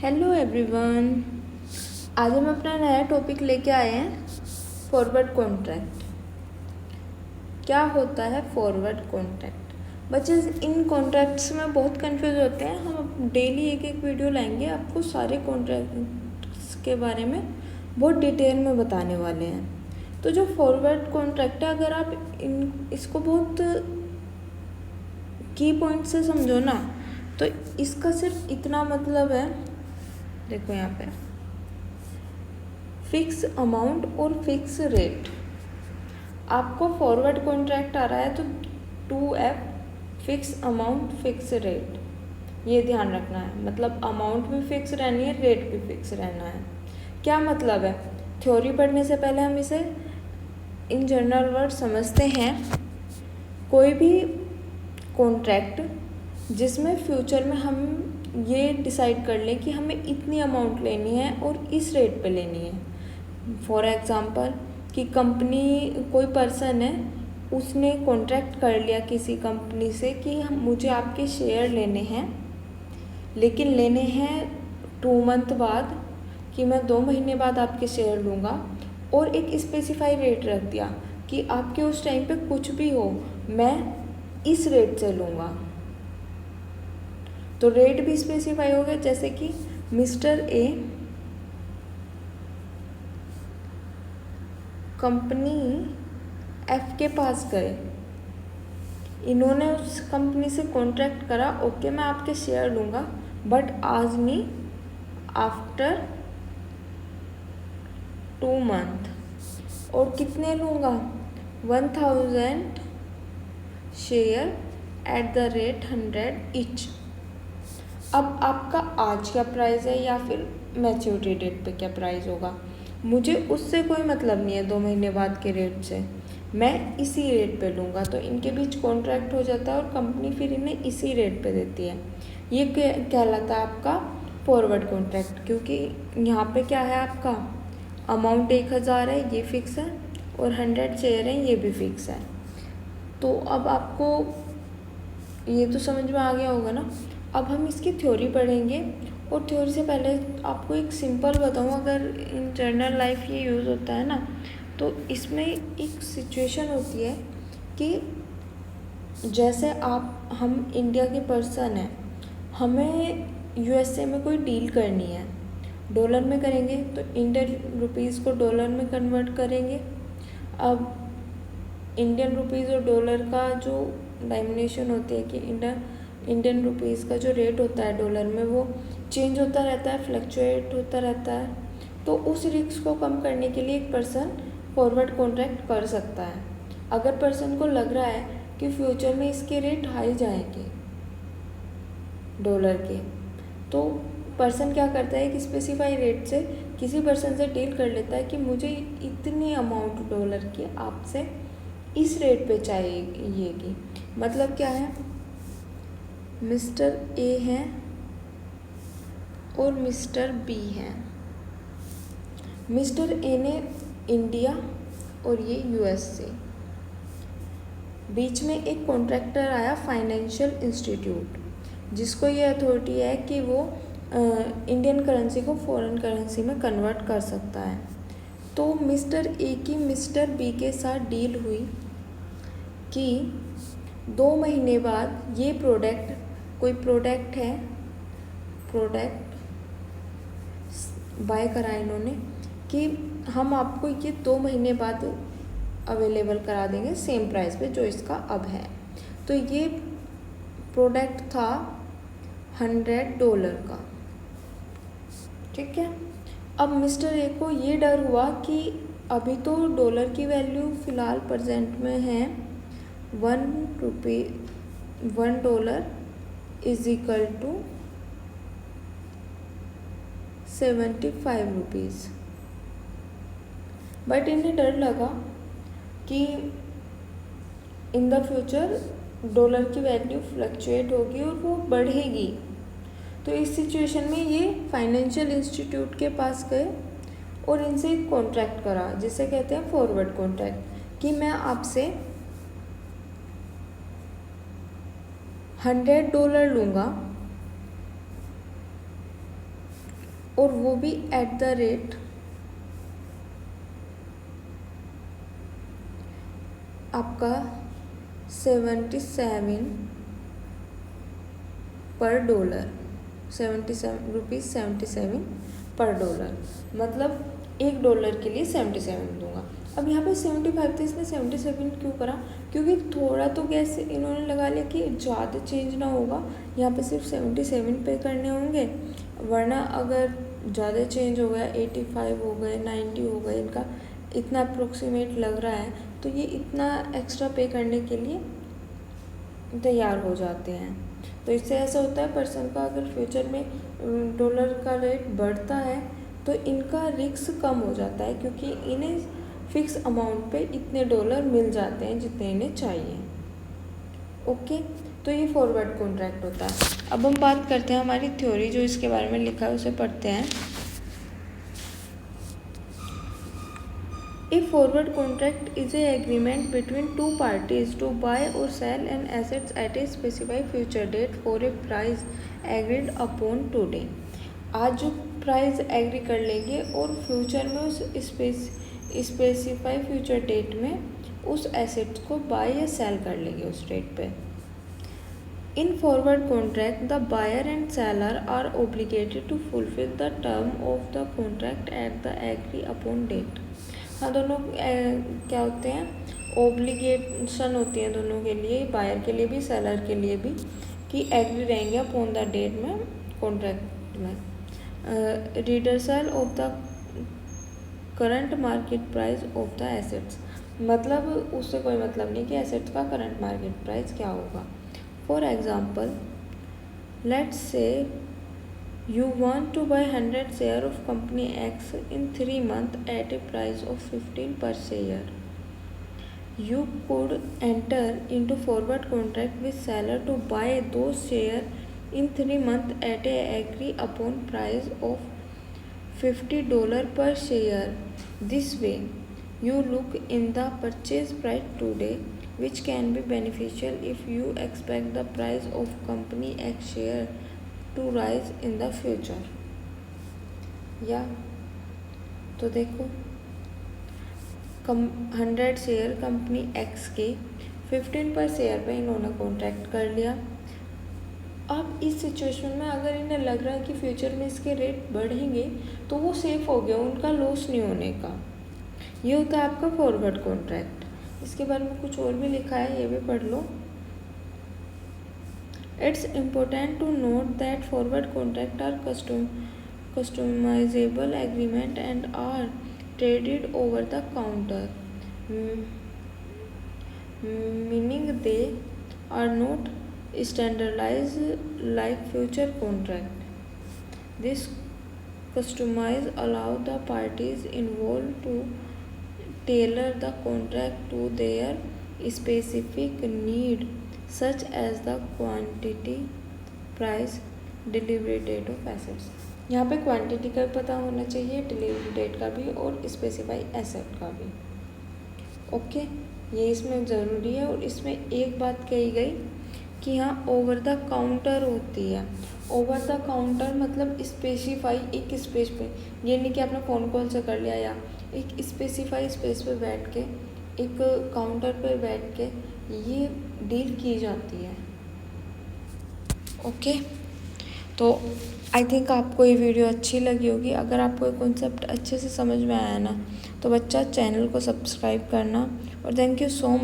Hello everyone. आज हम अपना नया टॉपिक लेके आए हैं, फॉरवर्ड कॉन्ट्रैक्ट। क्या होता है फॉरवर्ड कॉन्ट्रैक्ट? बच्चे इन कॉन्ट्रैक्ट्स में बहुत कंफ्यूज होते हैं। हम डेली एक एक वीडियो लाएंगे, आपको सारे कॉन्ट्रैक्ट्स के बारे में बहुत डिटेल में बताने वाले हैं। तो जो फॉरवर्ड कॉन्ट्रैक्ट है, अगर आप इसको बहुत की पॉइंट से समझो ना, तो इसका सिर्फ इतना मतलब है, देखो यहाँ पे फिक्स अमाउंट और फिक्स रेट। आपको फॉरवर्ड कॉन्ट्रैक्ट आ रहा है तो 2F fix amount fix rate, ये ध्यान रखना है। मतलब अमाउंट भी फिक्स रहनी है, रेट भी फिक्स रहना है। क्या मतलब है? थ्योरी पढ़ने से पहले हम इसे इन जनरल वर्ड समझते हैं। कोई भी कॉन्ट्रैक्ट जिसमें फ्यूचर में हम ये डिसाइड कर लें कि हमें इतनी अमाउंट लेनी है और इस रेट पे लेनी है। फॉर एग्ज़ाम्पल कि कंपनी, कोई पर्सन है, उसने कॉन्ट्रैक्ट कर लिया किसी कंपनी से कि मुझे आपके शेयर लेने हैं, लेकिन लेने हैं 2 मंथ बाद, कि मैं 2 महीने बाद आपके शेयर लूँगा, और एक स्पेसिफाई रेट रख दिया कि आपके उस टाइम पे कुछ भी हो, मैं इस रेट से लूँगा। तो रेट भी स्पेसिफाई हो गया। जैसे कि मिस्टर ए कंपनी एफ के पास गए, इन्होंने उस कंपनी से कॉन्ट्रैक्ट करा, ओके मैं आपके शेयर लूँगा, बट आज नहीं, आफ्टर 2 मंथ। और कितने लूँगा? 1000 share at the rate 100 each. अब आपका आज क्या प्राइस है या फिर मैच्योरिटी डेट पे क्या प्राइस होगा, मुझे उससे कोई मतलब नहीं है। 2 महीने बाद के रेट से मैं इसी रेट पे लूँगा। तो इनके बीच कॉन्ट्रैक्ट हो जाता है और कंपनी फिर इन्हें इसी रेट पे देती है। ये कहलाता है आपका फॉरवर्ड कॉन्ट्रैक्ट, क्योंकि यहाँ पे क्या है, आपका अमाउंट 1000 है, ये फिक्स है, और 100 शेयर है, ये भी फिक्स है। तो अब आपको ये तो समझ में आ गया होगा ना। अब हम इसकी थ्योरी पढ़ेंगे, और थ्योरी से पहले आपको एक सिंपल बताऊँ, अगर इन जनरल लाइफ ये यूज़ होता है ना, तो इसमें एक सिचुएशन होती है कि जैसे हम इंडिया के पर्सन हैं, हमें USA में कोई डील करनी है, डॉलर में करेंगे तो इंडियन रुपीज़ को डॉलर में कन्वर्ट करेंगे। अब इंडियन रुपीज़ और डॉलर का जो डायमिनेशन होती है कि इंडियन रुपीज़ का जो रेट होता है डॉलर में, वो चेंज होता रहता है, फ्लक्चुएट होता रहता है। तो उस रिस्क को कम करने के लिए एक पर्सन फॉरवर्ड कॉन्ट्रैक्ट कर सकता है। अगर पर्सन को लग रहा है कि फ्यूचर में इसके रेट हाई जाएंगे डॉलर के, तो पर्सन क्या करता है, एक स्पेसिफाई रेट से किसी पर्सन से डील कर लेता है कि मुझे इतनी अमाउंट डॉलर की आपसे इस रेट पे चाहिएगी। मतलब क्या है, मिस्टर ए है और मिस्टर बी है। मिस्टर ए ने इंडिया और ये US से, बीच में एक कॉन्ट्रैक्टर आया फाइनेंशियल इंस्टीट्यूट, जिसको ये अथॉरिटी है कि वो इंडियन करेंसी को फॉरेन करेंसी में कन्वर्ट कर सकता है। तो मिस्टर ए की मिस्टर बी के साथ डील हुई कि 2 महीने बाद ये प्रोडक्ट, कोई प्रोडक्ट है, प्रोडक्ट बाय करा इन्होंने कि हम आपको ये 2 महीने बाद अवेलेबल करा देंगे सेम प्राइस पे जो इसका अब है। तो ये प्रोडक्ट था $100 का, ठीक है। अब मिस्टर ए को ये डर हुआ कि अभी तो डॉलर की वैल्यू फ़िलहाल प्रेजेंट में है $1 is equal to 75 rupees. But इन्हें डर लगा कि इन द फ्यूचर डॉलर की वैल्यू फ्लक्चुएट होगी और वो बढ़ेगी। तो इस सिचुएशन में ये फाइनेंशियल इंस्टीट्यूट के पास गए और इनसे एक कॉन्ट्रैक्ट करा, जिसे कहते हैं फॉरवर्ड कॉन्ट्रैक्ट, कि मैं आपसे $100 लूँगा और वो भी एट द रेट आपका 77 पर डॉलर, 77 पर डॉलर, मतलब $1 के लिए 77 दूंगा। अब यहाँ पे 75 था, इसने 77 क्यों करा? क्योंकि थोड़ा तो गैस इन्होंने लगा लिया कि ज़्यादा चेंज ना होगा, यहाँ पे सिर्फ 77 पे करने होंगे, वरना अगर ज़्यादा चेंज हो गया 85 हो गए 90 हो गए, इनका इतना अप्रोक्सीमेट लग रहा है, तो ये इतना एक्स्ट्रा पे करने के लिए तैयार हो जाते हैं। तो इससे ऐसा होता है पर्सन का अगर फ्यूचर में डॉलर का रेट बढ़ता है तो इनका रिस्क कम हो जाता है, क्योंकि इन्हें फिक्स अमाउंट पे इतने डॉलर मिल जाते हैं जितने इन्हें चाहिए। ओके, तो ये फॉरवर्ड कॉन्ट्रैक्ट होता है। अब हम बात करते हैं हमारी थ्योरी, जो इसके बारे में लिखा है उसे पढ़ते हैं। A forward contract is an agreement between two parties to buy or sell an asset at a specified future date for a price agreed upon today। आज जो प्राइस एग्री कर लेंगे और फ्यूचर में उस स्पेसिफाई फ्यूचर डेट में उस asset को बाय या सेल कर लेंगे उस डेट पे। In forward contract, the buyer and seller are obligated to fulfill the term of the contract at the agree upon date। हाँ, दोनों क्या होते हैं, ओब्लिगेशन होती है दोनों के लिए, बायर के लिए भी सेलर के लिए भी, कि एग्री रहेंगे अपॉन द डेट में कॉन्ट्रैक्ट में। Redressal of the current market price of the assets, मतलब उससे कोई मतलब नहीं कि एसेट्स का करंट मार्केट प्राइस क्या होगा। For example, let's say you want to buy 100 share of company X in 3 months at a price of 15 per share। You could enter into forward contract with seller to buy those share in 3 months at a agree upon price of $50 per share। This way, you look in the purchase price today, which can be beneficial if you expect the price of company X share to rise in the future। या तो देखो, 100 share company x के 15 पर share पे इन्होंने contract कर लिया। अब इस सिचुएशन में अगर इन्हें लग रहा है कि फ्यूचर में इसके रेट बढ़ेंगे तो वो सेफ हो गया, उनका लॉस नहीं होने का। ये होता है आपका फॉरवर्ड कॉन्ट्रैक्ट। इसके बारे में कुछ और भी लिखा है, ये भी पढ़ लो। It's important to note that forward contracts are customizable agreement and are traded over the counter, meaning they are not standardized like future contract। This customize allow the parties involved to tailor the contract to their specific need, such as the quantity, price, delivery date of assets। यहाँ पे quantity का भी पता होना चाहिए, delivery date का भी और स्पेसिफाई एसेट का भी। ओके, ये इसमें ज़रूरी है। और इसमें एक बात कही गई कि हाँ ओवर द काउंटर होती है। ओवर द काउंटर मतलब स्पेसिफाई एक स्पेस पे, ये नहीं कि आपने फ़ोन कॉल से कर लिया, या एक स्पेसिफाई स्पेस पे बैठ के, एक काउंटर पे बैठ के ये डील की जाती है। ओके, तो आई थिंक आपको ये वीडियो अच्छी लगी होगी। अगर आपको ये कॉन्सेप्ट अच्छे से समझ में आया ना, तो बच्चा चैनल को सब्सक्राइब करना। और थैंक यू सो मच।